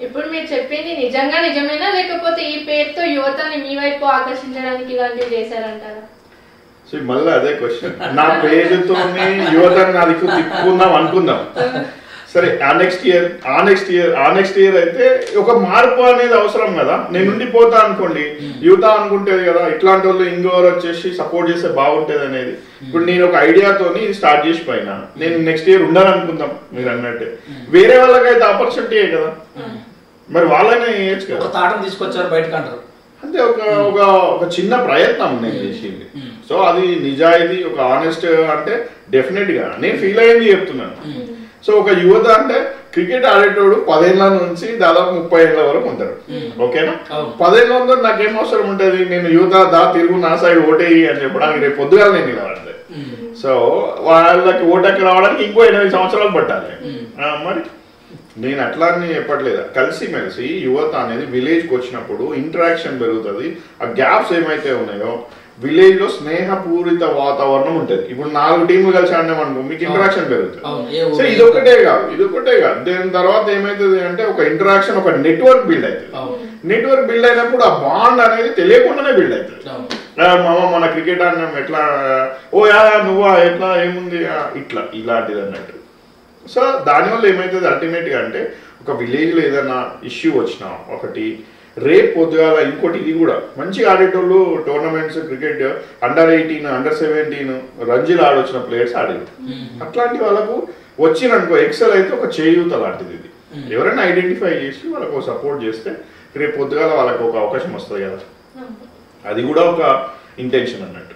ఇప్పుడు మీరు చెప్పింది నిజంగా నిజమేనా, లేకపోతే ఈ పేరుతో యువతని మీ వైపు ఆకర్షించడానికి ఇలాంటివి చేశారంటారా? మళ్ళీ అదే క్వశ్చన్. నా పేరుతో యువతని నా దిక్కు తిప్పుకుందాం అనుకుందాం. సరే, ఆ నెక్స్ట్ ఇయర్ అయితే ఒక మార్పు అనేది అవసరం కదా. నేను ఉండిపోతా అనుకోండి, యువత అనుకుంటేది కదా ఇట్లాంటి వాళ్ళు ఇంకోరు వచ్చేసి సపోర్ట్ చేస్తే బాగుంటది అనేది. ఇప్పుడు నేను ఒక ఐడియాతోని స్టార్ట్ చేసి పోయినా, నేను నెక్స్ట్ ఇయర్ ఉండాలనుకుందాం మీరు అన్నట్టే. వేరే వాళ్ళకైతే ఆపర్చునిటీయే కదా, మరి వాళ్ళనే చేయొచ్చు కదా. తీసుకొచ్చారు బయటకు అంటారు అంటే ఒక చిన్న ప్రయత్నం నేను చేసింది. సో అది నిజాయితీ, ఒక ఆనెస్ట్ అంటే డెఫినెట్ గా నేను ఫీల్ అయ్యింది చెప్తున్నాను. సో ఒక యువత అంటే క్రికెట్ ఆడేటోడు 10 ఏళ్ల నుంచి దాదాపు 30 ఏళ్ల వరకు ఉంటారు. ఓకేనా? 10 ఏళ్ళ ఉందో నాకేం అవసరం ఉంటుంది, నేను యువత తిరుగు నా సైడ్ ఓటేయి అని చెప్పడానికి రేపు పొద్దుగాల నేను నిలబడతాయి. సో వాళ్ళకి ఓటకి రావడానికి ఇంకో 8 సంవత్సరాలు పట్టాలి. మరి నేను అట్లా అని చెప్పట్లేదు. కలిసిమెలిసి యువత అనేది విలేజ్కి వచ్చినప్పుడు ఇంటరాక్షన్ పెరుగుతుంది. ఆ గ్యాప్స్ ఏమైతే ఉన్నాయో విలేజ్ లో స్నేహపూరిత వాతావరణం ఉంటుంది. ఇప్పుడు 4 టీంలు కలిసి ఆడినామనుకో మీకు ఇంటరాక్షన్ పెరుగుతుంది. సో ఇదొక్కటే కాదు. దాని తర్వాత ఏమైతుంది అంటే ఒక ఇంటరాక్షన్, ఒక నెట్వర్క్ బిల్డ్ అవుతుంది. నెట్వర్క్ బిల్డ్ అయినప్పుడు ఆ బాండ్ అనేది తెలియకుండానే బిల్డ్ అవుతుంది. మన క్రికెట్ ఆడినాం ఎట్లా, ఓ యా నువ్వా ఎట్లా ఏముంది ఇట్లా ఇలాంటిది అన్నట్టు. సో దానివల్ల ఏమవుతుంది అల్టిమేట్ గా అంటే ఒక విలేజ్ లో ఏదైనా ఇష్యూ వచ్చినా ఒకటి, రేపు పొద్దుగాల ఇంకోటి, ఇది కూడా మంచిగా ఆడేటోళ్ళు టోర్నమెంట్స్ క్రికెట్ అండర్-18 అండర్-17 రంజీలు ఆడొచ్చిన ప్లేయర్స్ ఆడేది. అట్లాంటి వాళ్ళకు వచ్చిననుకో ఎక్సెల్ అయితే ఒక చేయూత లాంటిది. ఇది ఎవరైనా ఐడెంటిఫై చేసి వాళ్ళకు సపోర్ట్ చేస్తే రేపు పొద్దుగాల వాళ్ళకు ఒక అవకాశం వస్తుంది కదా. అది కూడా ఒక ఇంటెన్షన్ అన్నట్టు.